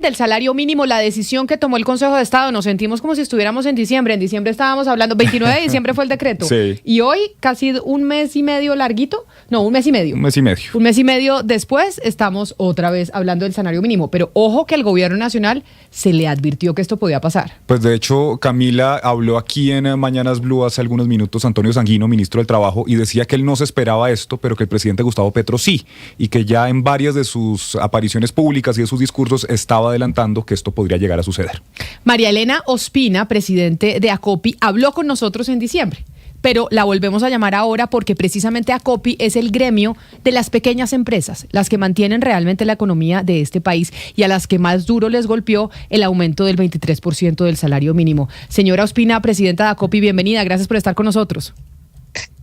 Del salario mínimo, la decisión que tomó el Consejo de Estado, nos sentimos como si estuviéramos en diciembre. En diciembre estábamos hablando, 29 de diciembre fue el decreto. Sí. Y hoy, casi un mes y medio larguito, no, un mes y medio. Un mes y medio. Un mes y medio después estamos otra vez hablando del salario mínimo. Pero ojo que al gobierno nacional se le advirtió que esto podía pasar. Pues de hecho, Camila habló aquí en Mañanas Blue hace algunos minutos, Antonio Sanguino, ministro del Trabajo, y decía que él no se esperaba esto, pero que el presidente Gustavo Petro sí, y que ya en varias de sus apariciones públicas y de sus discursos estaba adelantando que esto podría llegar a suceder. María Elena Ospina, presidente de ACOPI, habló con nosotros en diciembre, pero la volvemos a llamar ahora porque precisamente ACOPI es el gremio de las pequeñas empresas, las que mantienen realmente la economía de este país y a las que más duro les golpeó el aumento del 23% del salario mínimo. Señora Ospina, presidenta de ACOPI, bienvenida, gracias por estar con nosotros.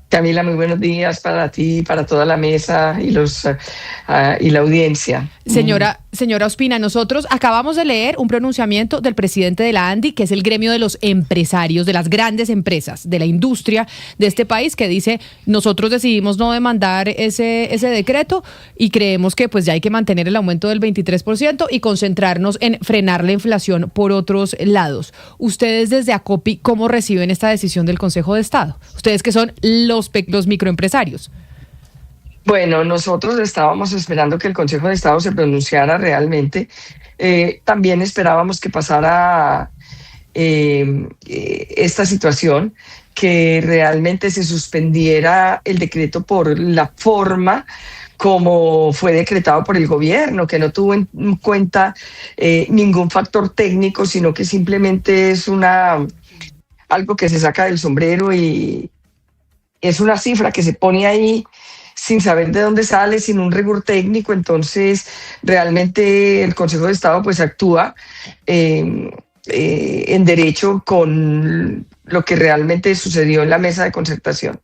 Camila, muy buenos días para ti, para toda la mesa y la audiencia. Señora Ospina, nosotros acabamos de leer un pronunciamiento del presidente de la ANDI, que es el gremio de los empresarios, de las grandes empresas, de la industria de este país, que dice, nosotros decidimos no demandar ese decreto y creemos que pues ya hay que mantener el aumento del 23% y concentrarnos en frenar la inflación por otros lados. Ustedes desde ACOPI, ¿cómo reciben esta decisión del Consejo de Estado? Ustedes que son los microempresarios. Bueno, nosotros estábamos esperando que el Consejo de Estado se pronunciara realmente. También esperábamos que pasara esta situación, que realmente se suspendiera el decreto por la forma como fue decretado por el gobierno, que no tuvo en cuenta ningún factor técnico, sino que simplemente es algo que se saca del sombrero y es una cifra que se pone ahí sin saber de dónde sale, sin un rigor técnico. Entonces realmente el Consejo de Estado pues actúa en derecho con lo que realmente sucedió en la mesa de concertación.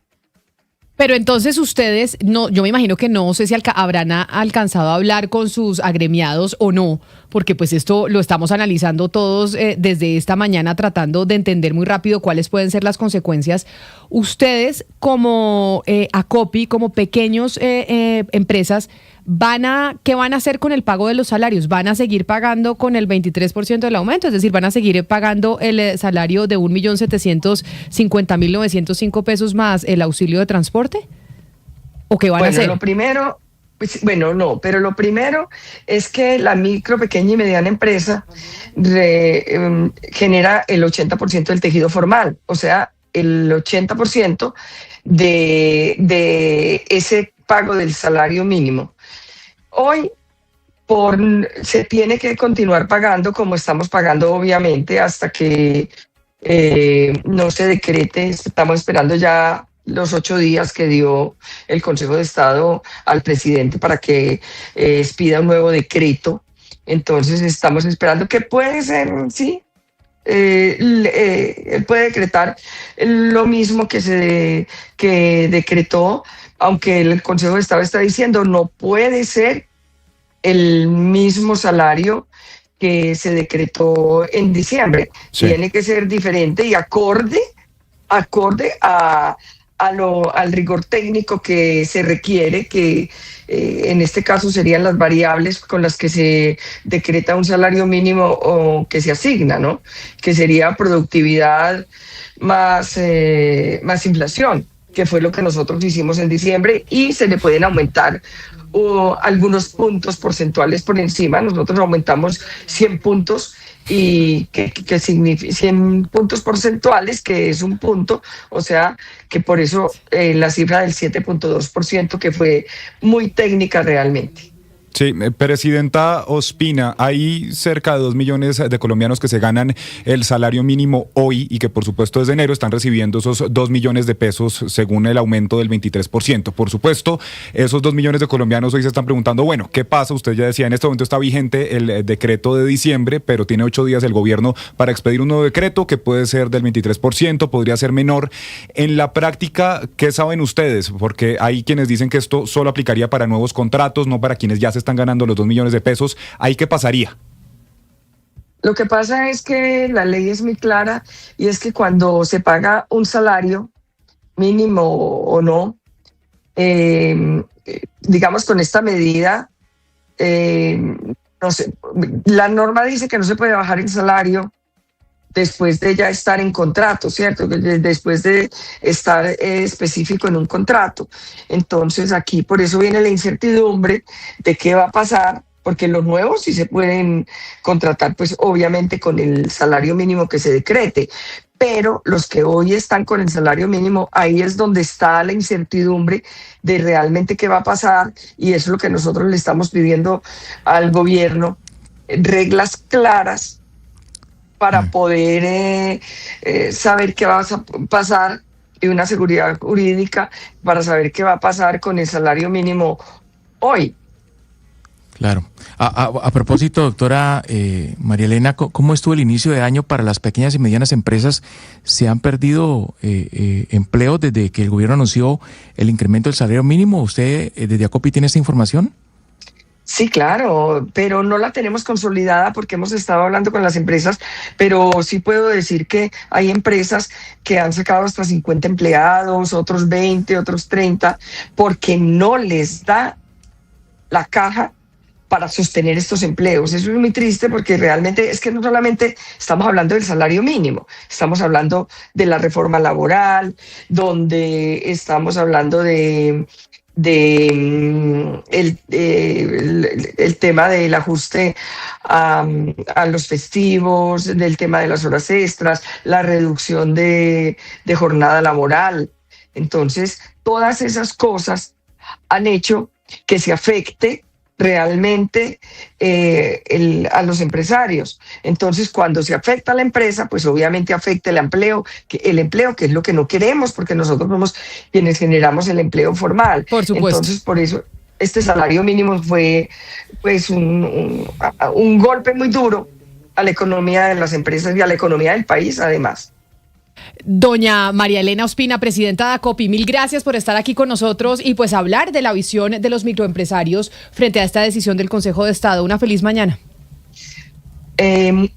Pero entonces ustedes, no, yo me imagino que no sé si habrán alcanzado a hablar con sus agremiados o no, porque pues esto lo estamos analizando todos desde esta mañana, tratando de entender muy rápido cuáles pueden ser las consecuencias. Ustedes como ACOPI, como pequeños empresas, ¿qué van a hacer con el pago de los salarios? ¿Van a seguir pagando con el 23% del aumento? Es decir, ¿van a seguir pagando el salario de 1.750.905 pesos más el auxilio de transporte? ¿O qué van a hacer? Lo primero, pero lo primero es que la micro, pequeña y mediana empresa genera el 80% del tejido formal, o sea, el 80% de ese pago del salario mínimo. Hoy se tiene que continuar pagando como estamos pagando, obviamente, hasta que no se decrete. Estamos esperando ya los 8 días que dio el Consejo de Estado al presidente para que expida un nuevo decreto. Entonces estamos esperando, que puede ser, sí, él puede decretar lo mismo que decretó, aunque el Consejo de Estado está diciendo no puede ser el mismo salario que se decretó en diciembre. Sí. Tiene que ser diferente y acorde al rigor técnico que se requiere, que en este caso serían las variables con las que se decreta un salario mínimo o que se asigna, ¿no? Que sería productividad más inflación, que fue lo que nosotros hicimos en diciembre, y se le pueden aumentar algunos puntos porcentuales por encima. Nosotros aumentamos 100 puntos y que significa 100 puntos porcentuales, que es un punto, o sea que por eso la cifra del 7.2%, que fue muy técnica realmente. Sí, presidenta Ospina, hay cerca de 2 millones de colombianos que se ganan el salario mínimo hoy y que por supuesto desde enero están recibiendo esos 2 millones de pesos según el aumento del 23%. Por supuesto, esos 2 millones de colombianos hoy se están preguntando, bueno, ¿qué pasa? Usted ya decía, en este momento está vigente el decreto de diciembre, pero tiene 8 días el gobierno para expedir un nuevo decreto que puede ser del 23%, podría ser menor. En la práctica, ¿qué saben ustedes? Porque hay quienes dicen que esto solo aplicaría para nuevos contratos, no para quienes ya se están ganando los 2 millones de pesos. ¿Ahí qué pasaría? Lo que pasa es que la ley es muy clara, y es que cuando se paga un salario mínimo o no, digamos con esta medida, no sé, la norma dice que no se puede bajar el salario después de ya estar en contrato, ¿cierto? Después de estar específico en un contrato. Entonces aquí por eso viene la incertidumbre de qué va a pasar, porque los nuevos sí se pueden contratar, pues obviamente con el salario mínimo que se decrete, pero los que hoy están con el salario mínimo, ahí es donde está la incertidumbre de realmente qué va a pasar, y eso es lo que nosotros le estamos pidiendo al gobierno, reglas claras para poder saber qué va a pasar, y una seguridad jurídica para saber qué va a pasar con el salario mínimo hoy. Claro. A propósito, doctora María Elena, ¿cómo estuvo el inicio de año para las pequeñas y medianas empresas? ¿Se han perdido empleos desde que el gobierno anunció el incremento del salario mínimo? ¿Usted desde ACOPI tiene esta información? Sí, claro, pero no la tenemos consolidada porque hemos estado hablando con las empresas, pero sí puedo decir que hay empresas que han sacado hasta 50 empleados, otros 20, otros 30, porque no les da la caja para sostener estos empleos. Eso es muy triste porque realmente es que no solamente estamos hablando del salario mínimo, estamos hablando de la reforma laboral, donde estamos hablando el tema del ajuste a los festivos, del tema de las horas extras, la reducción de jornada laboral. Entonces, todas esas cosas han hecho que se afecte realmente a los empresarios. Entonces, cuando se afecta a la empresa, pues obviamente afecta el empleo, que es lo que no queremos, porque nosotros somos quienes generamos el empleo formal. Por supuesto. Entonces, por eso este salario mínimo fue pues un golpe muy duro a la economía de las empresas y a la economía del país, además. Doña María Elena Ospina, presidenta de ACOPI, mil gracias por estar aquí con nosotros y pues hablar de la visión de los microempresarios frente a esta decisión del Consejo de Estado. Una feliz mañana.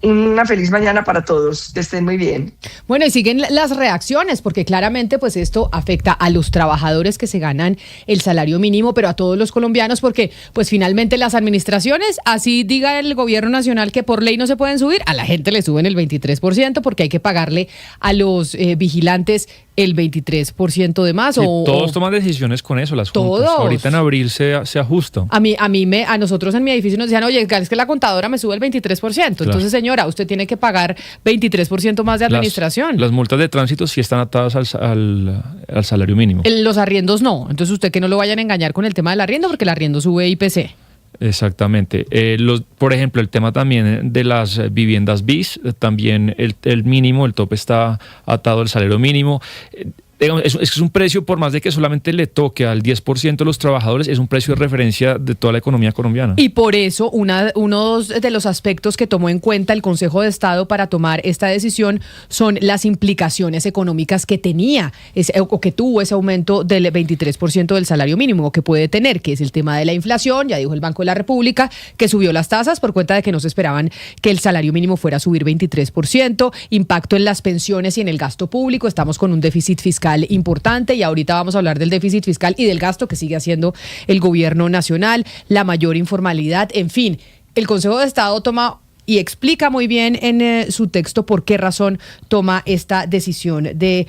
Una feliz mañana para todos, que estén muy bien. Bueno, y siguen las reacciones, porque claramente pues esto afecta a los trabajadores que se ganan el salario mínimo, pero a todos los colombianos, porque pues finalmente las administraciones, así diga el gobierno nacional que por ley no se pueden subir, a la gente le suben el 23% porque hay que pagarle a los vigilantes el 23% de más. Sí, todos toman decisiones con eso, las juntas. Todos. Ahorita en abril se ajusta. A nosotros en mi edificio nos decían, oye, es que la contadora me sube el 23%. Claro. Entonces, señora, usted tiene que pagar 23% más de administración. Las multas de tránsito sí están atadas al salario mínimo. Los arriendos no. Entonces, usted que no lo vayan a engañar con el tema del arriendo, porque el arriendo sube IPC. Exactamente. Por ejemplo, el tema también de las viviendas BIS, también el mínimo, el tope está atado al salario mínimo. Digamos, es un precio, por más de que solamente le toque al 10% de los trabajadores, es un precio de referencia de toda la economía colombiana. Y por eso uno de los aspectos que tomó en cuenta el Consejo de Estado para tomar esta decisión son las implicaciones económicas que tenía o que tuvo ese aumento del 23% del salario mínimo, o que puede tener, que es el tema de la inflación. Ya dijo el Banco de la República que subió las tasas por cuenta de que no se esperaban que el salario mínimo fuera a subir 23%, impacto en las pensiones y en el gasto público. Estamos con un déficit fiscal importante y ahorita vamos a hablar del déficit fiscal y del gasto que sigue haciendo el gobierno nacional, la mayor informalidad, en fin. El Consejo de Estado toma y explica muy bien en su texto por qué razón toma esta decisión de